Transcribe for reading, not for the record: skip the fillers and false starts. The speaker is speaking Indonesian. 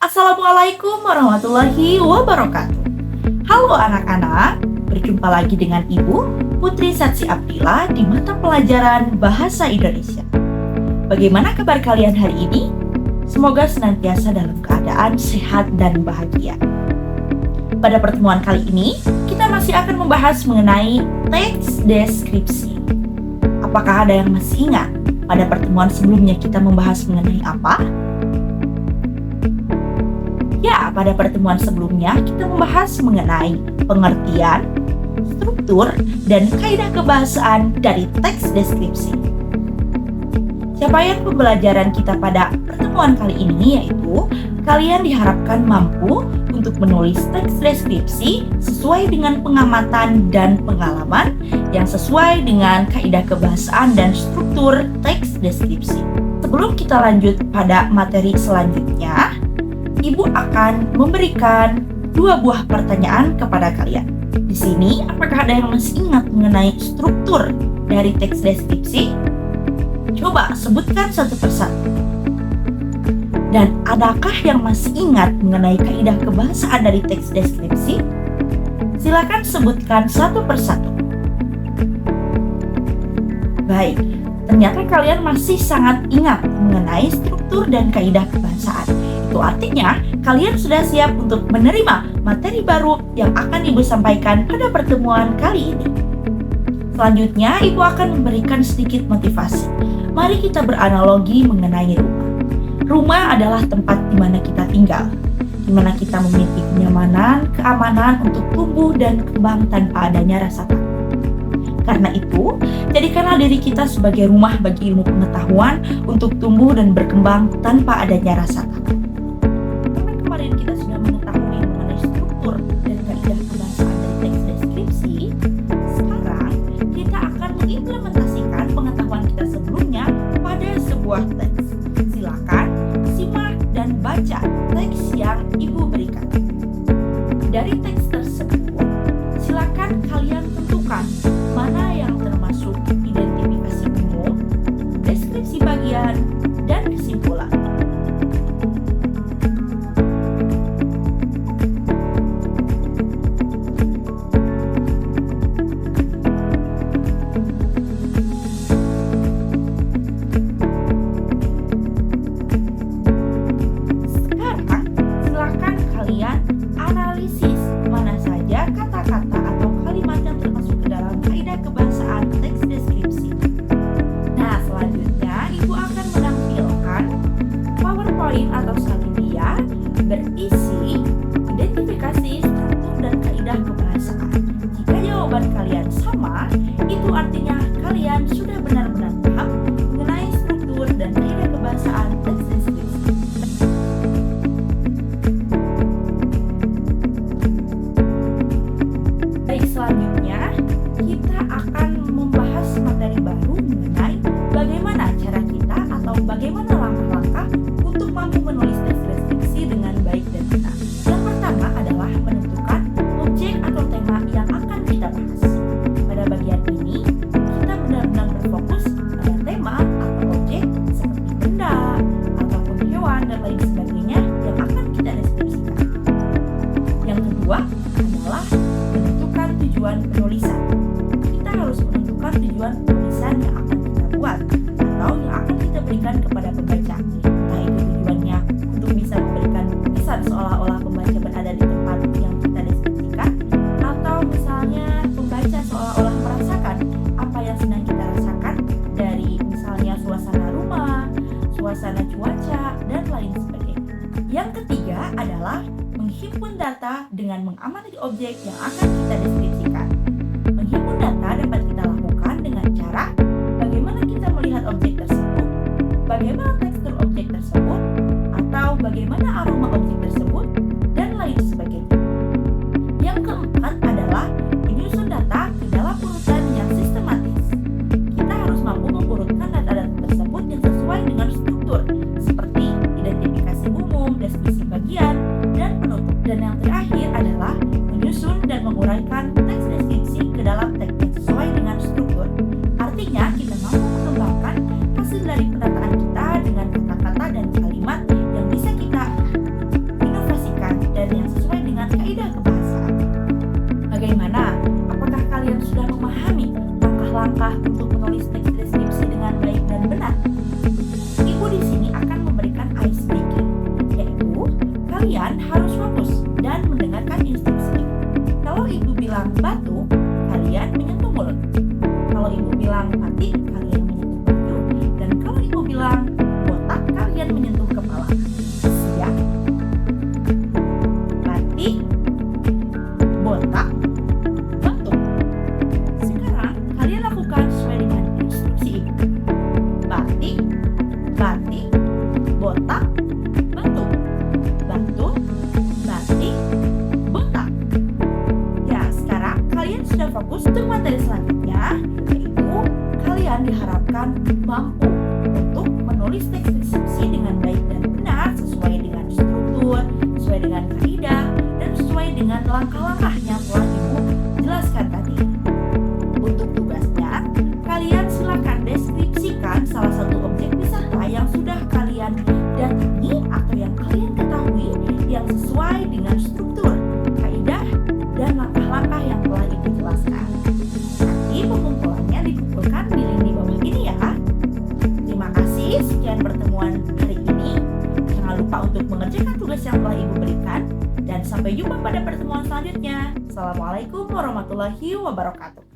Assalamualaikum warahmatullahi wabarakatuh. Halo anak-anak, berjumpa lagi dengan Ibu Putri Satsi Abdillah di mata pelajaran Bahasa Indonesia. Bagaimana kabar kalian hari ini? Semoga senantiasa dalam keadaan sehat dan bahagia. Pada pertemuan kali ini, kita masih akan membahas mengenai teks deskripsi. Apakah ada yang masih ingat pada pertemuan sebelumnya kita membahas mengenai apa? Ya, pada pertemuan sebelumnya kita membahas mengenai pengertian, struktur, dan kaidah kebahasaan dari teks deskripsi. Capaian pembelajaran kita pada pertemuan kali ini yaitu kalian diharapkan mampu untuk menulis teks deskripsi sesuai dengan pengamatan dan pengalaman yang sesuai dengan kaidah kebahasaan dan struktur teks deskripsi. Sebelum kita lanjut pada materi selanjutnya, Ibu akan memberikan 2 buah pertanyaan kepada kalian. Di sini, apakah ada yang masih ingat mengenai struktur dari teks deskripsi? Coba sebutkan satu persatu. Dan adakah yang masih ingat mengenai kaidah kebahasaan dari teks deskripsi? Silakan sebutkan satu persatu. Baik, ternyata kalian masih sangat ingat mengenai struktur dan kaidah kebahasaan. Itu artinya kalian sudah siap untuk menerima materi baru yang akan Ibu sampaikan pada pertemuan kali ini. Selanjutnya, Ibu akan memberikan sedikit motivasi. Mari kita beranalogi mengenai rumah. Rumah adalah tempat di mana kita tinggal, di mana kita memiliki kenyamanan, keamanan untuk tumbuh dan kembang tanpa adanya rasa takut. Karena itu, jadikanlah diri kita sebagai rumah bagi ilmu pengetahuan untuk tumbuh dan berkembang tanpa adanya rasa takut. Kemarin kita sudah mengetahui mengenai struktur dan kaidah kebahasaan dari teks deskripsi. Sekarang kita akan mengimplementasikan pengetahuan kita sebelumnya pada sebuah teks. Silakan simak dan baca teks yang Ibu berikan. Dari teks tersebut, silakan kalian tentukan mana yang termasuk identifikasi umum, deskripsi bagian, dan kesimpulan. Analisis mana saja kata-kata atau kalimat yang termasuk ke dalam kaidah kebahasaan teks deskripsi. Nah, selanjutnya Ibu akan menampilkan PowerPoint atau slide dia berisi identifikasi, struktur, dan kaidah kebahasaan. Jika jawaban kalian sama, itu artinya kalian sudah benar-benar paham mengenai struktur dan kaidah kebahasaan teks deskripsi. Selanjutnya, kita akan membahas materi baru mengenai bagaimana cara kita atau bagaimana langkah-langkah untuk mampu menulis teks deskripsi dengan baik dan benar. Yang pertama adalah menentukan objek atau tema yang akan kita bahas. Pada bagian ini, kita benar-benar berfokus pada tema atau objek seperti benda, ataupun hewan, dan lain sebagainya yang akan kita deskripsikan. Yang kedua adalah tujuan penulisan. Kita harus menentukan tujuan penulisan yang akan kita buat atau yang akan kita berikan kepada pembaca. Entah itu tujuannya untuk bisa memberikan kesan seolah-olah pembaca berada di tempat yang kita deskripsikan, atau misalnya pembaca seolah-olah merasakan apa yang sedang kita rasakan dari misalnya suasana rumah, suasana cuaca, dan lain sebagainya. Yang ketiga adalah menghimpun data dengan mengamati objek yang akan kita deskripsikan. Menghimpun data dapat kita lakukan dengan cara bagaimana kita melihat objek tersebut, bagaimana tekstur objek tersebut, atau bagaimana aroma objek tersebut, dan lain sebagainya. Yang keempat adalah menyusun data ke dalam urutan yang sistematis. Kita harus mampu mengurutkan data-data tersebut yang sesuai dengan struktur, seperti identifikasi umum, deskripsi bagian, dan penutup. Dan yang terakhir adalah menyusun dan menguraikan teks deskripsi ke dalam teks yang sesuai dengan diharapkan mampu untuk menulis teks deskripsi dengan baik dan benar sesuai dengan struktur, sesuai dengan kaidah, dan sesuai dengan langkah-langkah yang telah Ibu jelaskan tadi. Untuk tugasnya, kalian silakan deskripsikan salah satu objek wisata yang sudah kalian datangi atau yang kalian ketahui yang sesuai dengan struktur, kaidah, dan langkah-langkah yang telah Ibu jelaskan. Nanti pengumpulannya dikumpulkan di link di bawah ini ya. Terima kasih, sekian pertemuan hari ini. Jangan lupa untuk mengerjakan tugas yang telah Ibu berikan, dan sampai jumpa pada pertemuan selanjutnya. Assalamualaikum warahmatullahi wabarakatuh.